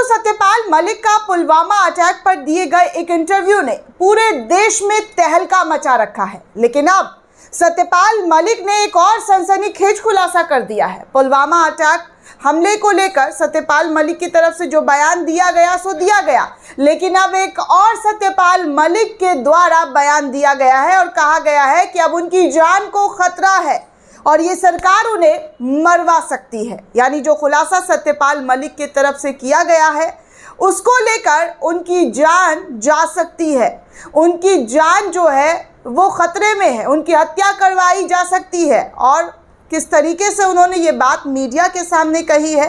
सत्यपाल मलिक का पुलवामा अटैक पर दिए गए एक इंटरव्यू ने पूरे देश में तहलका मचा रखा है। लेकिन अब सत्यपाल मलिक ने एक और सनसनीखेज खुलासा कर दिया है। पुलवामा अटैक हमले को लेकर सत्यपाल मलिक की तरफ से जो बयान दिया गया सो दिया गया, लेकिन अब एक और सत्यपाल मलिक के द्वारा बयान दिया गया है और कहा गया है कि अब उनकी जान को खतरा है और ये सरकार उन्हें मरवा सकती है। यानी जो खुलासा सत्यपाल मलिक की तरफ से किया गया है उसको लेकर उनकी जान जा सकती है, उनकी जान जो है वो खतरे में है, उनकी हत्या करवाई जा सकती है। और किस तरीके से उन्होंने ये बात मीडिया के सामने कही है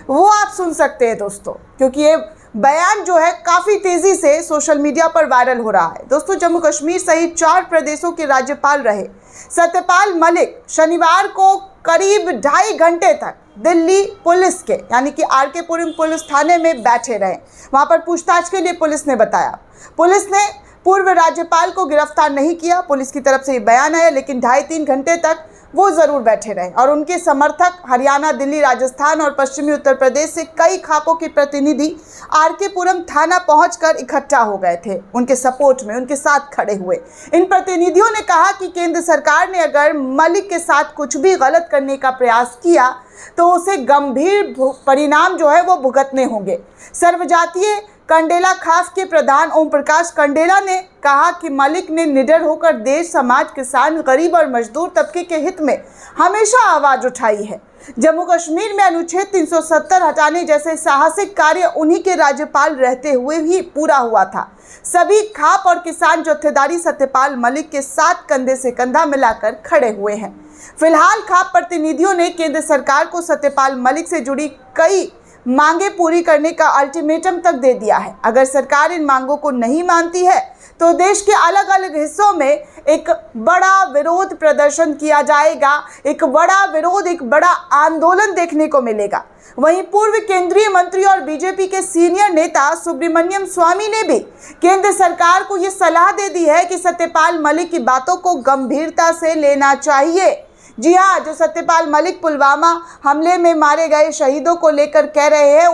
वो आप सुन सकते हैं दोस्तों, क्योंकि ये बयान जो है काफ़ी तेज़ी से सोशल मीडिया पर वायरल हो रहा है। दोस्तों, जम्मू कश्मीर सहित 4 प्रदेशों के राज्यपाल रहे सत्यपाल मलिक शनिवार को करीब 2.5 घंटे तक दिल्ली पुलिस के यानी कि आर.के. पुरम पुलिस थाने में बैठे रहे। वहां पर पूछताछ के लिए पुलिस ने बताया, पुलिस ने पूर्व राज्यपाल को गिरफ्तार नहीं किया। पुलिस की तरफ से ये बयान आया, लेकिन 2.5-3 घंटे तक वो ज़रूर बैठे रहे और उनके समर्थक हरियाणा, दिल्ली, राजस्थान और पश्चिमी उत्तर प्रदेश से कई खापों के प्रतिनिधि आर.के. पुरम थाना पहुंचकर इकट्ठा हो गए थे, उनके सपोर्ट में, उनके साथ खड़े हुए। इन प्रतिनिधियों ने कहा कि केंद्र सरकार ने अगर मलिक के साथ कुछ भी गलत करने का प्रयास किया तो उसे गंभीर परिणाम जो है वो भुगतने होंगे। सर्वजातीय कंडेला खास के प्रधान ओम प्रकाश कंडेला ने कहा कि मलिक ने निडर होकर देश, समाज, किसान, गरीब और मजदूर तबके के हित में हमेशा आवाज़ उठाई है। जम्मू कश्मीर में अनुच्छेद 370 हटाने जैसे साहसिक कार्य उन्हीं के राज्यपाल रहते हुए ही पूरा हुआ था। सभी खाप और किसान जत्थेदारी सत्यपाल मलिक के साथ कंधे से कंधा मिलाकर खड़े हुए हैं। फिलहाल खाप प्रतिनिधियों ने केंद्र सरकार को सत्यपाल मलिक से जुड़ी कई मांगे पूरी करने का अल्टीमेटम तक दे दिया है। अगर सरकार इन मांगों को नहीं मानती है तो देश के अलग अलग हिस्सों में एक बड़ा विरोध प्रदर्शन किया जाएगा, एक बड़ा विरोध, एक बड़ा आंदोलन देखने को मिलेगा। वहीं पूर्व केंद्रीय मंत्री और बीजेपी के सीनियर नेता सुब्रमण्यम स्वामी ने भी केंद्र सरकार को ये सलाह दे दी है कि सत्यपाल मलिक की बातों को गंभीरता से लेना चाहिए। जी हाँ, जो सत्यपाल मलिक पुलवामा हमले में मारे गए शहीदों को लेकर कह रहे हैं,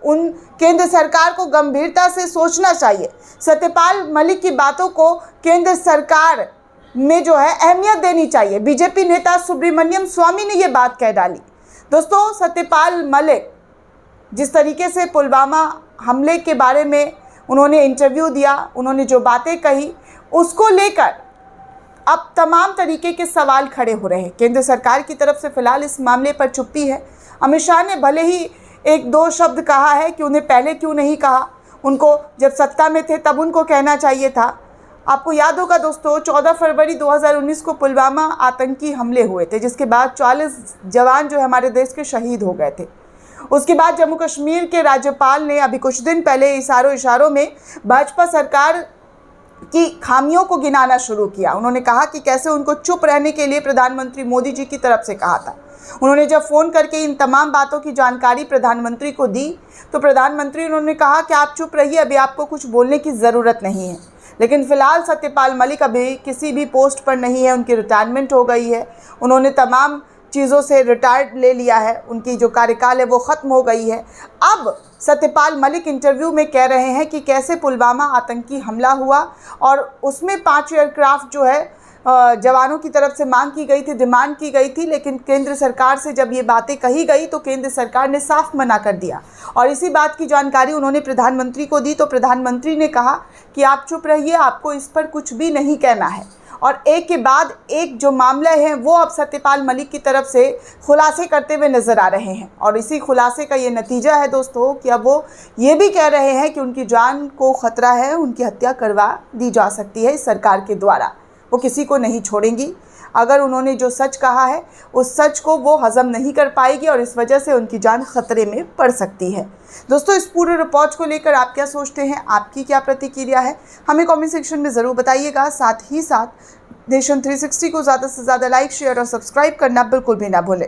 उन केंद्र सरकार को गंभीरता से सोचना चाहिए। सत्यपाल मलिक की बातों को केंद्र सरकार में जो है अहमियत देनी चाहिए। बीजेपी नेता सुब्रमण्यम स्वामी ने ये बात कह डाली। दोस्तों, सत्यपाल मलिक जिस तरीके से पुलवामा हमले के बारे में उन्होंने इंटरव्यू दिया, उन्होंने जो बातें कही, उसको लेकर अब तमाम तरीके के सवाल खड़े हो रहे हैं। केंद्र सरकार की तरफ से फिलहाल इस मामले पर चुप्पी है। अमित शाह ने भले ही 1-2 शब्द कहा है कि उन्हें पहले क्यों नहीं कहा, उनको जब सत्ता में थे तब उनको कहना चाहिए था। आपको याद होगा दोस्तों, 14 फरवरी 2019 को पुलवामा आतंकी हमले हुए थे, जिसके बाद 40 जवान जो हमारे देश के शहीद हो गए थे। उसके बाद जम्मू कश्मीर के राज्यपाल ने अभी कुछ दिन पहले इशारों में भाजपा सरकार की खामियों को गिनाना शुरू किया। उन्होंने कहा कि कैसे उनको चुप रहने के लिए प्रधानमंत्री मोदी जी की तरफ से कहा था। उन्होंने जब फ़ोन करके इन तमाम बातों की जानकारी प्रधानमंत्री को दी तो प्रधानमंत्री उन्होंने कहा कि आप चुप रहिए, अभी आपको कुछ बोलने की ज़रूरत नहीं है। लेकिन फ़िलहाल सत्यपाल मलिक अभी किसी भी पोस्ट पर नहीं है, उनकी रिटायरमेंट हो गई है। उन्होंने तमाम चीज़ों से रिटायर्ड ले लिया है, उनकी जो कार्यकाल है वो ख़त्म हो गई है। अब सत्यपाल मलिक इंटरव्यू में कह रहे हैं कि कैसे पुलवामा आतंकी हमला हुआ और उसमें 5 एयरक्राफ्ट जो है जवानों की तरफ से मांग की गई थी, डिमांड की गई थी, लेकिन केंद्र सरकार से जब ये बातें कही गई तो केंद्र सरकार ने साफ मना कर दिया। और इसी बात की जानकारी उन्होंने प्रधानमंत्री को दी तो प्रधानमंत्री ने कहा कि आप चुप रहिए, आपको इस पर कुछ भी नहीं कहना है। और एक के बाद एक जो मामले हैं वो अब सत्यपाल मलिक की तरफ से खुलासे करते हुए नज़र आ रहे हैं। और इसी खुलासे का ये नतीजा है दोस्तों कि अब वो ये भी कह रहे हैं कि उनकी जान को ख़तरा है, उनकी हत्या करवा दी जा सकती है इस सरकार के द्वारा। वो किसी को नहीं छोड़ेंगी। अगर उन्होंने जो सच कहा है उस सच को वो हज़म नहीं कर पाएगी और इस वजह से उनकी जान खतरे में पड़ सकती है। दोस्तों, इस पूरे रिपोर्ट को लेकर आप क्या सोचते हैं, आपकी क्या प्रतिक्रिया है, हमें कमेंट सेक्शन में ज़रूर बताइएगा। साथ ही साथ नेशन 360 को ज़्यादा से ज़्यादा लाइक, शेयर और सब्सक्राइब करना बिल्कुल भी ना भूलें।